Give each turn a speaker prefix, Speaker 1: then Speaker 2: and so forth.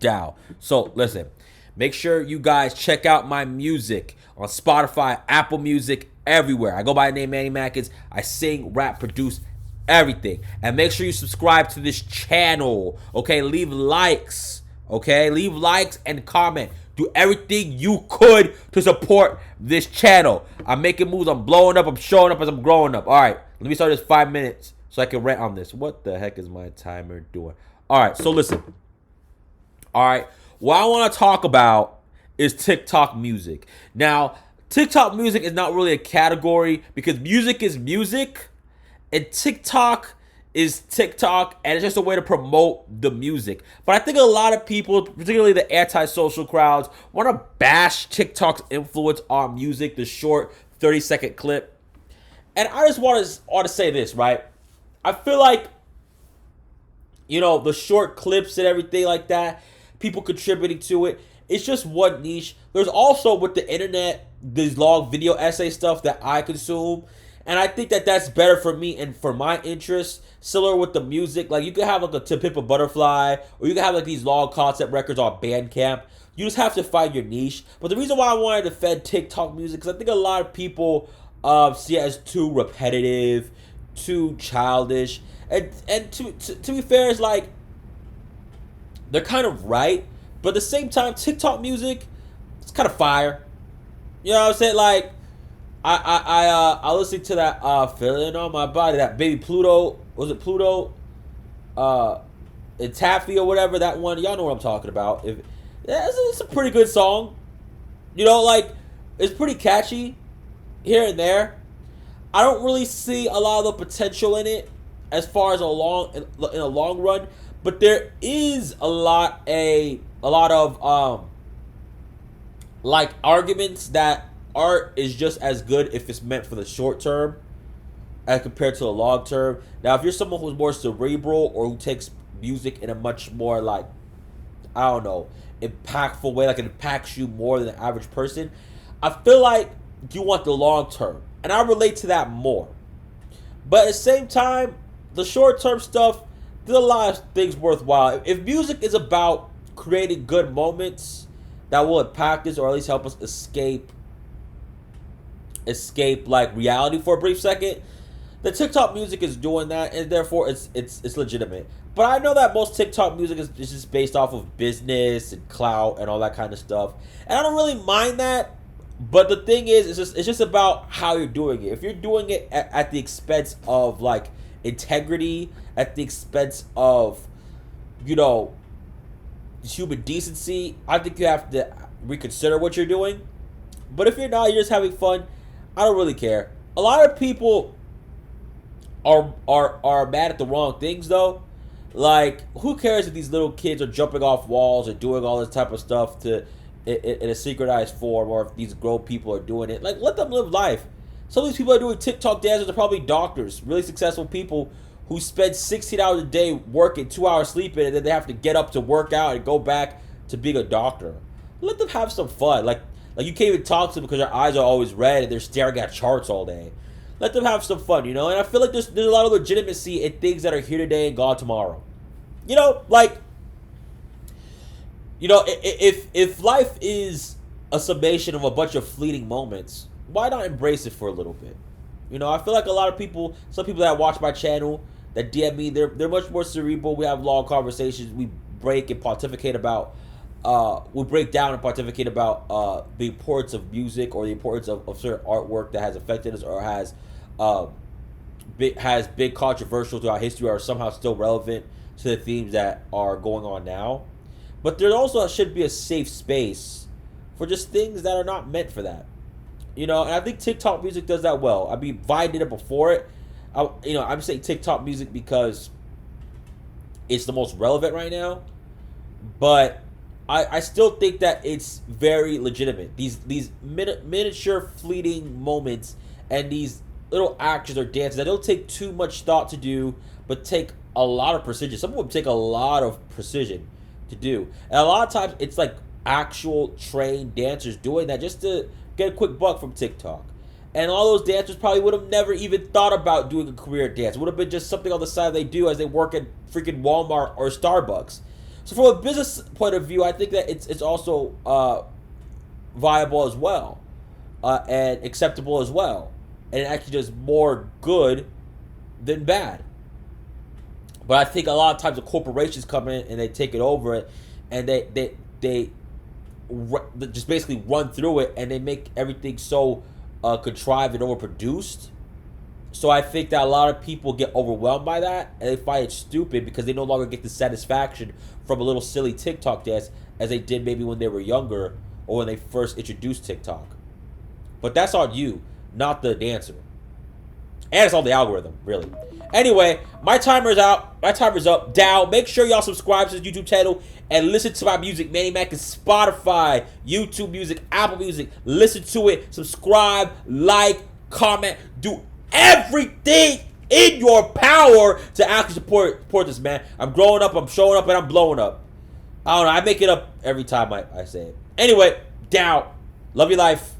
Speaker 1: style. So listen, make sure you guys check out my music on Spotify, Apple Music, everywhere. I go by the name Manny Mackins. I sing, rap, produce, everything. And make sure you subscribe to this channel. Okay, leave likes. Okay, leave likes and comment. Do everything you could to support this channel. I'm making moves. I'm blowing up. I'm showing up as I'm growing up. All right, let me start this 5 minutes so I can rant on this. What the heck is my timer doing? All right, so listen. All right, what I want to talk about is TikTok music. Now, TikTok music is not really a category because music is music and TikTok is TikTok, and it's just a way to promote the music. But I think a lot of people, particularly the antisocial crowds, want to bash TikTok's influence on music, the short 30-second clip. And I just want to say this, right? I feel like, you know, the short clips and everything like that, people contributing to it, it's just one niche. There's also, with the internet, these long video essay stuff that I consume. And I think that that's better for me and for my interests. Similar with the music. Like, you could have like a To Pimp a Butterfly, or you could have like these long concept records on Bandcamp. You just have to find your niche. But the reason why I wanted to defend TikTok music, because I think a lot of people see it as too repetitive, too childish. And to be fair, it's like, they're kind of right. But at the same time, TikTok music, it's kind of fire. You know what I'm saying? Like, I listened to that Feeling on My Body, that Baby Pluto, was it Pluto? And Taffy or whatever, that one. Y'all know what I'm talking about. It's a pretty good song. You know, like, it's pretty catchy here and there. I don't really see a lot of the potential in it as far as in a long run, but there is a lot of like arguments that art is just as good if it's meant for the short term as compared to the long term. Now, if you're someone who's more cerebral or who takes music in a much more, like, I don't know, impactful way, like it impacts you more than the average person, I feel like you want the long term. And I relate to that more. But at the same time, the short term stuff, there's a lot of things worthwhile. If music is about creating good moments that will impact us or at least help us escape like reality for a brief second, the TikTok music is doing that, and therefore it's legitimate. But I know that most TikTok music is just based off of business and clout and all that kind of stuff, and I don't really mind that. But the thing is, it's just about how you're doing it. If you're doing it at the expense of, like, integrity, at the expense of, you know, human decency, I think you have to reconsider what you're doing. But if you're not, you're just having fun, I don't really care. A lot of people are mad at the wrong things, though. Like, who cares if these little kids are jumping off walls or doing all this type of stuff in a synchronized form, or if these grown people are doing it? Like, let them live life. Some of these people are doing TikTok dances are probably doctors, really successful people who spend 16 hours a day working, 2 hours sleeping, and then they have to get up to work out and go back to being a doctor. Let them have some fun. Like you can't even talk to them because their eyes are always red and they're staring at charts all day. Let them have some fun, you know? And I feel like there's a lot of legitimacy in things that are here today and gone tomorrow. You know, like, you know, if life is a summation of a bunch of fleeting moments, why not embrace it for a little bit? You know, I feel like a lot of people, some people that watch my channel, that DM me, they're much more cerebral. We have long conversations. We break and pontificate about, we break down and pontificate about the importance of music or the importance of certain artwork that has affected us or has been controversial throughout history or somehow still relevant to the themes that are going on now. But there also should be a safe space for just things that are not meant for that. You know, and I think TikTok music does that well. I mean, Vine did it before it. I'm saying TikTok music because it's the most relevant right now. But I still think that it's very legitimate. These miniature fleeting moments and these little actions or dances that don't take too much thought to do, but take a lot of precision. Some of them take a lot of precision to do. And a lot of times it's like actual trained dancers doing that just to get a quick buck from TikTok. And all those dancers probably would have never even thought about doing a career dance. It would have been just something on the side they do as they work at freaking Walmart or Starbucks. So from a business point of view, I think that it's also viable as well, and acceptable as well, and it actually does more good than bad. But I think a lot of times the corporations come in and they take it over it, and they just basically run through it, and they make everything so contrived and overproduced. So I think that a lot of people get overwhelmed by that, and they find it stupid because they no longer get the satisfaction from a little silly TikTok dance as they did maybe when they were younger or when they first introduced TikTok. But that's on you, not the dancer. And it's on the algorithm, really. Anyway, my timer's out. My timer's up. Down. Make sure y'all subscribe to this YouTube channel and listen to my music. Manny Mac is Spotify, YouTube Music, Apple Music. Listen to it. Subscribe, like, comment. Do everything in your power to actually support this, man. I'm growing up. I'm showing up, and I'm blowing up. I don't know. I make it up every time I say it. Anyway, down. Love your life.